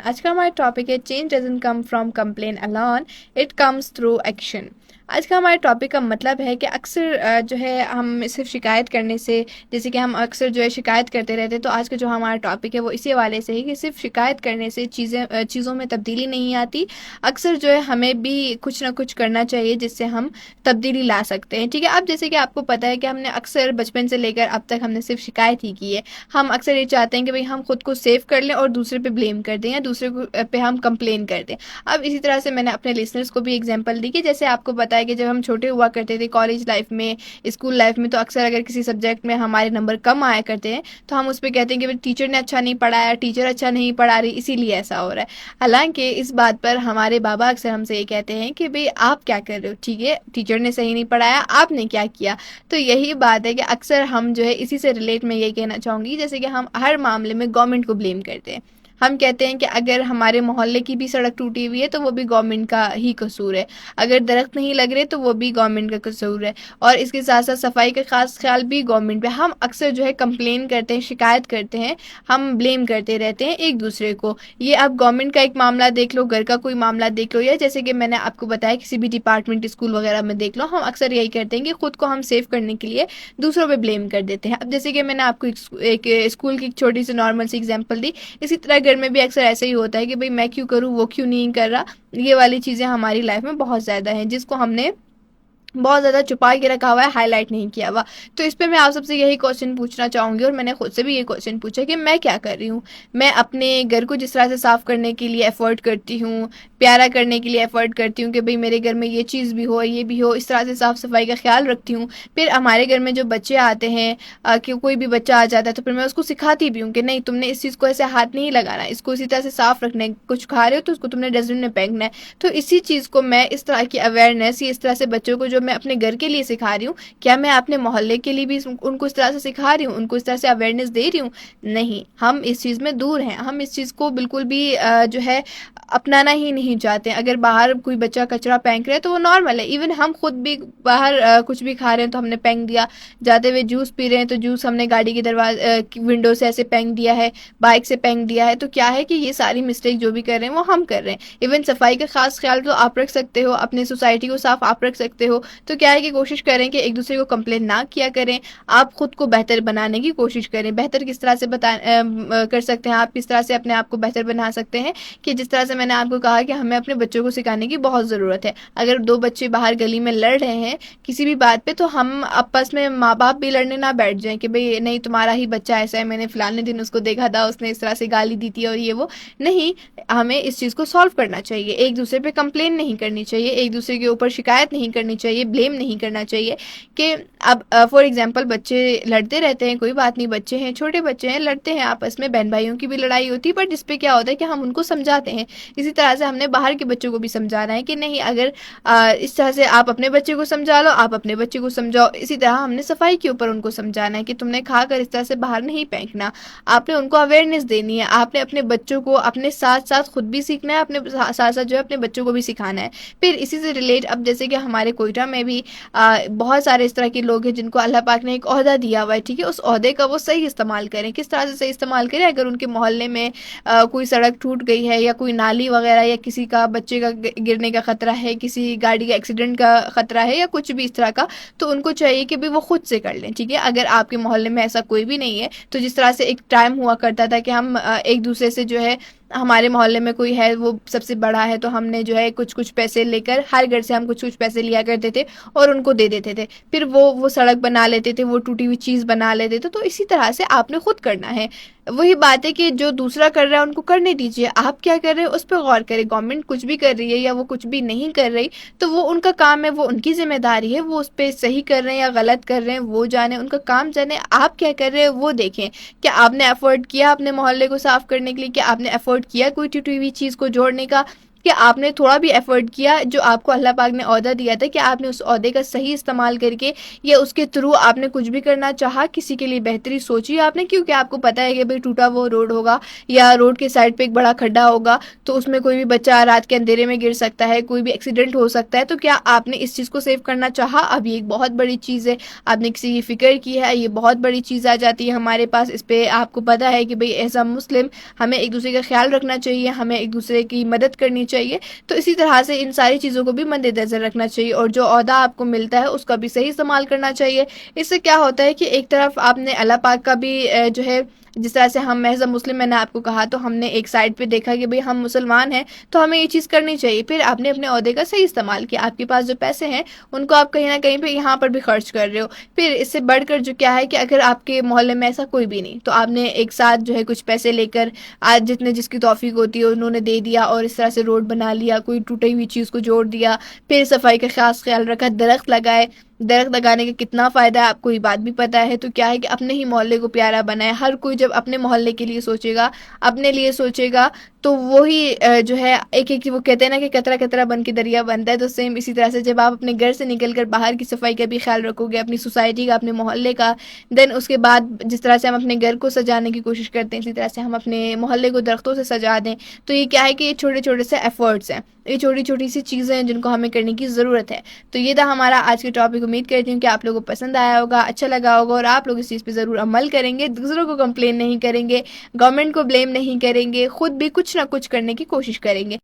آج کا ہمارا ٹاپک ہے change doesn't come from complain alone, it comes through action. آج کا ہمارے ٹاپک کا مطلب ہے کہ اکثر جو ہے ہم صرف شکایت کرنے سے، جیسے کہ ہم اکثر جو ہے شکایت کرتے رہتے ہیں، تو آج کا جو ہمارا ٹاپک ہے وہ اسی حوالے سے ہے کہ صرف شکایت کرنے سے چیزوں میں تبدیلی نہیں آتی۔ اکثر جو ہے ہمیں بھی کچھ نہ کچھ کرنا چاہیے جس سے ہم تبدیلی لا سکتے ہیں، ٹھیک ہے۔ اب جیسے کہ آپ کو پتہ ہے کہ ہم نے اکثر بچپن سے لے کر اب تک ہم نے صرف شکایت ہی کی ہے۔ ہم اکثر یہ چاہتے ہیں کہ بھئی ہم خود کو سیو کر لیں اور دوسرے پہ بلیم کر دیں یا دوسرے پہ ہم کمپلین کر دیں۔ اب اسی طرح سے میں نے اپنے لسنرز کو بھی ایگزامپل دی کہ جیسے آپ کو پتا ہے کہ جب ہم چھوٹے ہوا کرتے تھے کالج لائف میں، اسکول لائف میں، تو اکثر اگر کسی سبجیکٹ میں ہمارے نمبر کم آیا کرتے ہیں تو ہم اس پہ کہتے ہیں کہ ٹیچر نے اچھا نہیں پڑھایا، ٹیچر اچھا نہیں پڑھا رہی، اسی لیے ایسا ہو رہا ہے۔ حالانکہ اس بات پر ہمارے بابا اکثر ہم سے یہ کہتے ہیں کہ بھئی آپ کیا کر رہے ہو، ٹھیک ہے ٹیچر نے صحیح نہیں پڑھایا، آپ نے کیا کیا۔ تو یہی بات ہے کہ اکثر ہم جو ہے اسی سے ریلیٹ میں یہ کہنا چاہوں گی، جیسے کہ ہم ہر معاملے میں گورنمنٹ کو بلیم کرتے ہیں۔ ہم کہتے ہیں کہ اگر ہمارے محلے کی بھی سڑک ٹوٹی ہوئی ہے تو وہ بھی گورنمنٹ کا ہی قصور ہے، اگر درخت نہیں لگ رہے تو وہ بھی گورنمنٹ کا قصور ہے، اور اس کے ساتھ ساتھ صفائی کا خاص خیال بھی گورنمنٹ پہ۔ ہم اکثر جو ہے کمپلین کرتے ہیں، شکایت کرتے ہیں، ہم بلیم کرتے رہتے ہیں ایک دوسرے کو۔ یہ آپ گورنمنٹ کا ایک معاملہ دیکھ لو، گھر کا کوئی معاملہ دیکھ لو، یا جیسے کہ میں نے آپ کو بتایا کسی بھی ڈپارٹمنٹ اسکول وغیرہ میں دیکھ لو، ہم اکثر یہی کرتے ہیں کہ خود کو ہم سیو کرنے کے لیے دوسروں پہ بلیم کر دیتے ہیں۔ اب جیسے کہ میں نے آپ کو ایک اسکول کی چھوٹی سی نارمل سی ایگزامپل دی، اسی طرح گھر میں بھی اکثر ایسے ہی ہوتا ہے کہ بھئی میں کیوں کروں، وہ کیوں نہیں کر رہا۔ یہ والی چیزیں ہماری لائف میں بہت زیادہ ہیں جس کو ہم نے بہت زیادہ چھپا کے رکھا ہوا ہے، ہائی لائٹ نہیں کیا ہوا۔ تو اس پہ میں آپ سب سے یہی کوسچن پوچھنا چاہوں گی، اور میں نے خود سے بھی یہ کوسچن پوچھا کہ میں کیا کر رہی ہوں۔ میں اپنے گھر کو جس طرح سے صاف کرنے کے لیے ایفرٹ کرتی ہوں، پیارا کرنے کے لیے ایفرٹ کرتی ہوں کہ بھئی میرے گھر میں یہ چیز بھی ہو، یہ بھی ہو، اس طرح سے صاف صفائی کا خیال رکھتی ہوں۔ پھر ہمارے گھر میں جو بچے آتے ہیں، کہ کوئی بھی بچہ آ جاتا ہے تو پھر میں اس کو سکھاتی بھی ہوں کہ نہیں تم نے اس چیز کو ایسے ہاتھ نہیں لگانا، اس کو اسی طرح سے صاف رکھنا ہے، کچھ کھا رہے ہو تو اس کو تم نے ڈسٹ بن میں پھینکنا ہے۔ تو اسی چیز کو میں اس طرح کی اویئرنیس، اس طرح سے بچوں کو جو میں اپنے گھر کے لیے سکھا رہی ہوں، کیا میں اپنے محلے کے لیے بھی ان کو اس طرح سے سکھا رہی ہوں، ان کو اس طرح سے اویئرنیس دے رہی ہوں؟ نہیں، ہم اس چیز میں دور ہیں، ہم اس چیز کو بالکل بھی جو ہے اپنانا ہی نہیں چاہتے۔ اگر باہر کوئی بچہ کچرا پھینک رہا ہے تو وہ نارمل ہے، ایون ہم خود بھی باہر کچھ بھی کھا رہے ہیں تو ہم نے پھینک دیا، جاتے ہوئے جوس پی رہے ہیں تو جوس ہم نے گاڑی کے دروازے ونڈو سے ایسے پھینک دیا ہے، بائک سے پھینک دیا ہے۔ تو کیا ہے کہ یہ ساری مسٹیک جو بھی کر رہے ہیں وہ ہم کر رہے ہیں۔ ایون صفائی کا خاص خیال تو آپ رکھ سکتے ہو، اپنے سوسائٹی کو صاف آپ رکھ سکتے ہو، تو کیا ہے کہ کوشش کریں کہ ایک دوسرے کو کمپلین نہ کیا کریں، آپ خود کو بہتر بنانے کی کوشش کریں۔ بہتر کس طرح سے کر سکتے ہیں، آپ کس طرح سے اپنے آپ کو بہتر بنا سکتے ہیں، کہ جس طرح سے میں نے آپ کو کہا کہ ہمیں اپنے بچوں کو سکھانے کی بہت ضرورت ہے۔ اگر دو بچے باہر گلی میں لڑ رہے ہیں کسی بھی بات پہ، تو ہم آپس میں ماں باپ بھی لڑنے نہ بیٹھ جائیں کہ بھئی نہیں تمہارا ہی بچہ ایسا ہے، میں نے فلانے دن اس کو دیکھا تھا، اس نے اس طرح سے گالی دی تھی اور یہ وہ نہیں۔ ہمیں اس چیز کو سالو کرنا چاہیے، ایک دوسرے پہ کمپلین نہیں کرنی چاہیے، ایک دوسرے کے اوپر شکایت نہیں کرنی چاہیے، بلیم نہیں کرنا چاہیے۔ کہ اب فار ایگزامپل بچے لڑتے رہتے ہیں، کوئی بات نہیں، بچے ہیں، چھوٹے بچے ہیں، لڑتے ہیں آپس میں، بہن بھائیوں کی بھی لڑائی ہوتی ہے، بٹ اس پہ کیا ہوتا ہے کہ ہم ان کو سمجھاتے ہیں۔ اسی طرح سے ہم نے باہر کے بچوں کو بھی سمجھانا ہے کہ نہیں، اگر اس طرح سے آپ اپنے بچے کو سمجھا لو، آپ اپنے بچے کو سمجھاؤ۔ اسی طرح ہم نے صفائی کے اوپر ان کو سمجھانا ہے کہ تم نے کھا کر اس طرح سے باہر نہیں پھینکنا، آپ نے ان کو اویئرنیس دینی ہے، آپ نے اپنے بچوں کو اپنے ساتھ ساتھ خود بھی سیکھنا ہے، اپنے ساتھ ساتھ جو ہے اپنے بچوں کو بھی سکھانا ہے۔ پھر اسی سے ریلیٹ اب جیسے کہ ہمارے کوئٹہ میں بھی بہت سارے اس طرح کے لوگ ہیں جن کو اللہ پاک نے ایک عہدہ دیا ہوا ہے، ٹھیک ہے، اس عہدے کا وہ صحیح استعمال کریں۔ کس طرح سے صحیح استعمال کریں؟ اگر ان کے محلے میں کوئی سڑک ٹوٹ گئی ہے، یا کوئی نالی وغیرہ، یا کسی کا بچے کا گرنے کا خطرہ ہے، کسی گاڑی کا ایکسیڈنٹ کا خطرہ ہے، یا کچھ بھی اس طرح کا، تو ان کو چاہیے کہ بھی وہ خود سے کر لیں، ٹھیک ہے۔ اگر آپ کے محلے میں ایسا کوئی بھی نہیں ہے تو جس طرح سے ایک ٹائم ہوا کرتا تھا کہ ہم ایک دوسرے سے جو ہے، ہمارے محلے میں کوئی ہے وہ سب سے بڑا ہے تو ہم نے جو ہے کچھ پیسے لے کر، ہر گھر سے ہم کچھ پیسے لیا کرتے تھے اور ان کو دے دیتے تھے، پھر وہ سڑک بنا لیتے تھے، وہ ٹوٹی ہوئی چیز بنا لیتے تھے۔ تو اسی طرح سے آپ نے خود کرنا ہے۔ وہی بات ہے کہ جو دوسرا کر رہا ہے ان کو کرنے دیجیے، آپ کیا کر رہے ہیں اس پہ غور کریں۔ گورنمنٹ کچھ بھی کر رہی ہے یا وہ کچھ بھی نہیں کر رہی تو وہ ان کا کام ہے، وہ ان کی ذمہ داری ہے، وہ اس پہ صحیح کر رہے ہیں یا غلط کر رہے ہیں وہ جانے، ان کا کام جانے۔ آپ کیا کر رہے ہیں وہ دیکھیں، کہ آپ نے ایفرٹ کیا اپنے محلے کو صاف کرنے کے لیے، کہ آپ نے ایفرٹ کیا کوئی ٹوٹی ہوئی چیز کو جوڑنے کا، کہ آپ نے تھوڑا بھی ایفرٹ کیا، جو آپ کو اللہ پاک نے عہدہ دیا تھا کہ آپ نے اس عہدے کا صحیح استعمال کر کے یا اس کے تھرو آپ نے کچھ بھی کرنا چاہا، کسی کے لیے بہتری سوچی آپ نے، کیونکہ آپ کو پتا ہے کہ بھئی ٹوٹا وہ روڈ ہوگا یا روڈ کے سائڈ پہ ایک بڑا کھڈا ہوگا تو اس میں کوئی بھی بچہ رات کے اندھیرے میں گر سکتا ہے، کوئی بھی ایکسیڈنٹ ہو سکتا ہے، تو کیا آپ نے اس چیز کو سیو کرنا چاہا؟ اب یہ ایک بہت بڑی چیز ہے، آپ نے کسی کی فکر کی ہے، یہ بہت بڑی چیز آ جاتی ہے ہمارے پاس۔ اس پہ آپ کو پتا ہے کہ بھئی ایز اے مسلم ہمیں ایک دوسرے کا خیال رکھنا چاہیے، ہمیں ایک دوسرے کی مدد کرنی چاہیے، تو اسی طرح سے ان ساری چیزوں کو بھی مد نظر رکھنا چاہیے، اور جو عہدہ آپ کو ملتا ہے اس کا بھی صحیح استعمال کرنا چاہیے۔ اس سے کیا ہوتا ہے کہ ایک طرف آپ نے اللہ پاک کا بھی جو ہے، جس طرح سے ہم محض مسلم، میں نے آپ کو کہا، تو ہم نے ایک سائڈ پہ دیکھا کہ بھئی ہم مسلمان ہیں تو ہمیں یہ چیز کرنی چاہیے، پھر آپ نے اپنے عہدے کا صحیح استعمال کیا، آپ کے پاس جو پیسے ہیں ان کو آپ کہیں نہ کہیں پہ یہاں پر بھی خرچ کر رہے ہو۔ پھر اس سے بڑھ کر جو کیا ہے کہ اگر آپ کے محلے میں ایسا کوئی بھی نہیں تو آپ نے ایک ساتھ جو ہے کچھ پیسے لے کر، آج جتنے جس کی توفیق ہوتی ہے انہوں نے دے دیا، اور اس طرح سے روڈ بنا لیا، کوئی ٹوٹی ہوئی چیز کو جوڑ دیا، پھر صفائی کا خاص خیال رکھا، درخت لگائے۔ درخت لگانے کا کتنا فائدہ ہے آپ کو یہ بات بھی پتا ہے، تو کیا ہے کہ اپنے ہی محلے کو پیارا بنائے۔ ہر کوئی جب اپنے محلے کے لیے سوچے گا، اپنے لیے سوچے گا، تو وہی جو ہے ایک ایک، وہ کہتے ہیں نا کہ قطرہ قطرہ بن کے دریا بنتا ہے، تو سیم اسی طرح سے جب آپ اپنے گھر سے نکل کر باہر کی صفائی کا بھی خیال رکھو گے، اپنی سوسائٹی کا، اپنے محلے کا، دین اس کے بعد جس طرح سے ہم اپنے گھر کو سجانے کی کوشش کرتے ہیں اسی طرح سے ہم اپنے محلے کو درختوں سے سجا دیں، تو یہ کیا ہے کہ یہ چھوٹے چھوٹے سے ایفرٹس ہیں، یہ چھوٹی چھوٹی سی چیزیں ہیں جن کو ہمیں کرنے کی ضرورت ہے۔ تو یہ تھا ہمارا آج کے ٹاپک۔ امید کرتی ہوں کہ آپ لوگوں کو پسند آیا ہوگا، اچھا لگا ہوگا، اور آپ لوگ اس چیز پہ ضرور عمل کریں گے، دوسروں کو کمپلین نہیں کریں گے، گورنمنٹ کو بلیم نہیں کریں گے، خود بھی کچھ نہ کچھ کرنے کی کوشش کریں گے۔